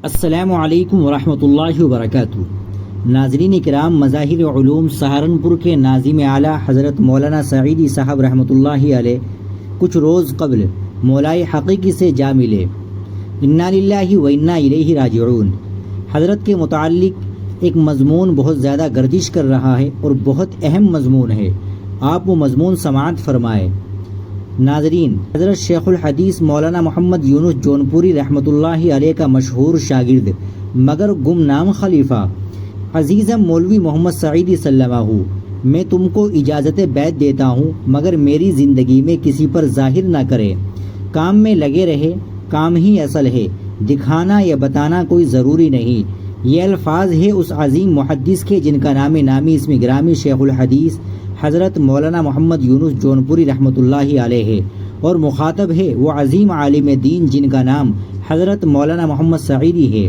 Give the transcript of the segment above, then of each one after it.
السلام علیکم ورحمۃ اللہ وبرکاتہ۔ ناظرین کرام، مظاہر علوم سہارنپور کے ناظم اعلیٰ حضرت مولانا سعیدی صاحب رحمۃ اللہ علیہ کچھ روز قبل مولائے حقیقی سے جا ملے۔ انا للہ و انا الیہ راجعون۔ حضرت کے متعلق ایک مضمون بہت زیادہ گردش کر رہا ہے اور بہت اہم مضمون ہے، آپ وہ مضمون سماعت فرمائے۔ ناظرین، حضرت شیخ الحدیث مولانا محمد یونس جونپوری رحمۃ اللہ علیہ کا مشہور شاگرد مگر گمنام خلیفہ عزیزم مولوی محمد سعیدی صلی اللہ علیہ وسلم، میں تم کو اجازت بیعت دیتا ہوں مگر میری زندگی میں کسی پر ظاہر نہ کرے، کام میں لگے رہے، کام ہی اصل ہے، دکھانا یا بتانا کوئی ضروری نہیں۔ یہ الفاظ ہے اس عظیم محدث کے جن کا نام نامی اسم گرامی شیخ الحدیث حضرت مولانا محمد یونس جونپوری رحمۃ اللہ علیہ ہے، اور مخاطب ہے وہ عظیم عالم دین جن کا نام حضرت مولانا محمد سعیدی ہے۔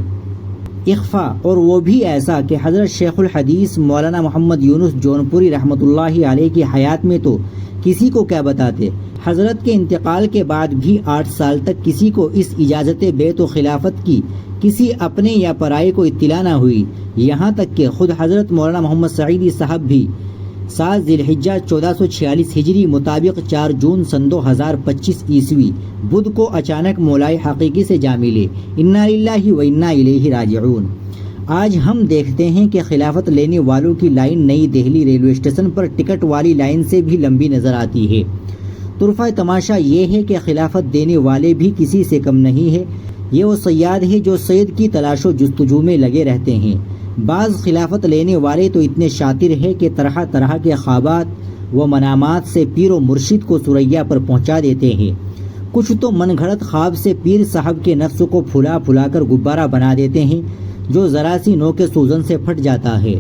اخفا، اور وہ بھی ایسا کہ حضرت شیخ الحدیث مولانا محمد یونس جونپوری رحمۃ اللہ علیہ کی حیات میں تو کسی کو کیا بتاتے، حضرت کے انتقال کے بعد بھی 8 سال تک کسی کو اس اجازت بیعت و خلافت کی کسی اپنے یا پرائے کو اطلاع نہ ہوئی، یہاں تک کہ خود حضرت مولانا محمد سعیدی صاحب بھی 7 ذی الحجہ 1446 ہجری مطابق 4 جون سن 2025 عیسوی بدھ کو اچانک مولائے حقیقی سے جا ملے۔ انا للہ و انا الیہ راجعون۔ آج ہم دیکھتے ہیں کہ خلافت لینے والوں کی لائن نئی دہلی ریلوے اسٹیشن پر ٹکٹ والی لائن سے بھی لمبی نظر آتی ہے۔ طرفہ تماشا یہ ہے کہ خلافت دینے والے بھی کسی سے کم نہیں ہے، یہ وہ صیاد ہے جو سید کی تلاش و جستجو میں لگے رہتے ہیں۔ بعض خلافت لینے والے تو اتنے شاطر ہیں کہ طرح طرح کے خوابات و منامات سے پیر و مرشد کو ثریا پر پہنچا دیتے ہیں۔ کچھ تو من گھڑت خواب سے پیر صاحب کے نفس کو پھلا پھلا کر غبارہ بنا دیتے ہیں جو ذرا سی نوک سوزن سے پھٹ جاتا ہے۔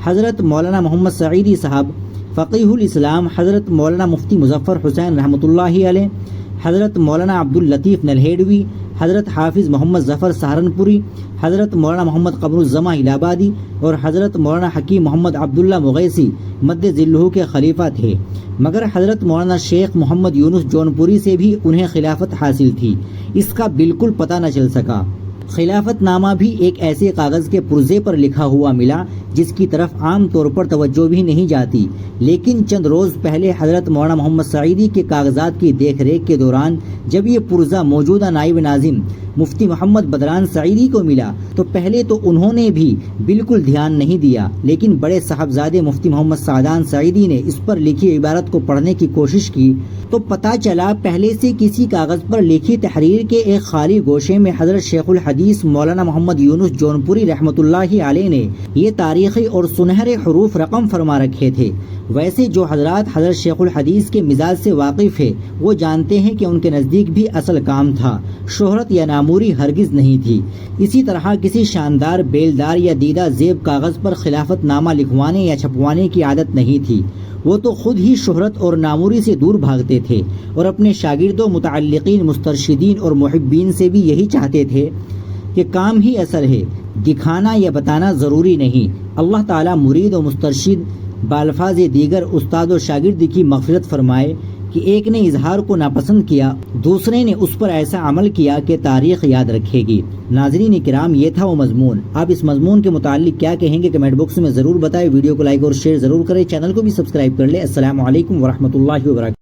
حضرت مولانا محمد سعیدی صاحب فقیہ الاسلام، حضرت مولانا مفتی مظفر حسین رحمۃ اللہ علیہ، حضرت مولانا عبداللطیف نلہیڑوی، حضرت حافظ محمد ظفر سہارنپوری، حضرت مولانا محمد قمر الزماں الہ آبادی اور حضرت مولانا حکیم محمد عبداللہ مغیثی مد ذلہ کے خلیفہ تھے، مگر حضرت مولانا شیخ محمد یونس جونپوری سے بھی انہیں خلافت حاصل تھی، اس کا بالکل پتہ نہ چل سکا۔ خلافت نامہ بھی ایک ایسے کاغذ کے پرزے پر لکھا ہوا ملا جس کی طرف عام طور پر توجہ بھی نہیں جاتی، لیکن چند روز پہلے حضرت مولانا محمد سعیدی کے کاغذات کی دیکھ ریکھ کے دوران جب یہ پرزہ موجودہ نائب ناظم مفتی محمد بدران سعیدی کو ملا تو پہلے تو انہوں نے بھی بالکل دھیان نہیں دیا، لیکن بڑے صاحبزادے مفتی محمد سعدان سعیدی نے اس پر لکھی عبارت کو پڑھنے کی کوشش کی تو پتہ چلا پہلے سے کسی کاغذ پر لکھی تحریر کے ایک خالی گوشے میں حضرت شیخ الحدیث مولانا محمد یونس جونپوری رحمۃ اللہ علیہ نے یہ تاریخی اور سنہرے حروف رقم فرما رکھے تھے۔ ویسے جو حضرات حضرت شیخ الحدیث کے مزاج سے واقف ہے وہ جانتے ہیں کہ ان کے نزدیک بھی اصل کام تھا، شہرت یا ناموری ہرگز نہیں تھی۔ اسی طرح کسی شاندار بیلدار یا دیدہ زیب کاغذ پر خلافت نامہ لکھوانے یا چھپوانے کی عادت نہیں تھی، وہ تو خود ہی شہرت اور ناموری سے دور بھاگتے تھے اور اپنے شاگردوں، متعلقین، مسترشدین اور محبین سے بھی یہی چاہتے تھے کہ کام ہی اصل ہے، دکھانا یا بتانا ضروری نہیں۔ اللہ تعالیٰ مرید و مسترشد بالفاظ دیگر استاد و شاگرد کی مغفرت فرمائے کہ ایک نے اظہار کو ناپسند کیا، دوسرے نے اس پر ایسا عمل کیا کہ تاریخ یاد رکھے گی۔ ناظرین کرام، یہ تھا وہ مضمون۔ آپ اس مضمون کے متعلق کیا کہیں گے کمنٹ باکس میں ضرور بتائیں، ویڈیو کو لائک اور شیئر ضرور کریں، چینل کو بھی سبسکرائب کر لیں۔ السلام علیکم ورحمۃ اللہ وبرکاتہ۔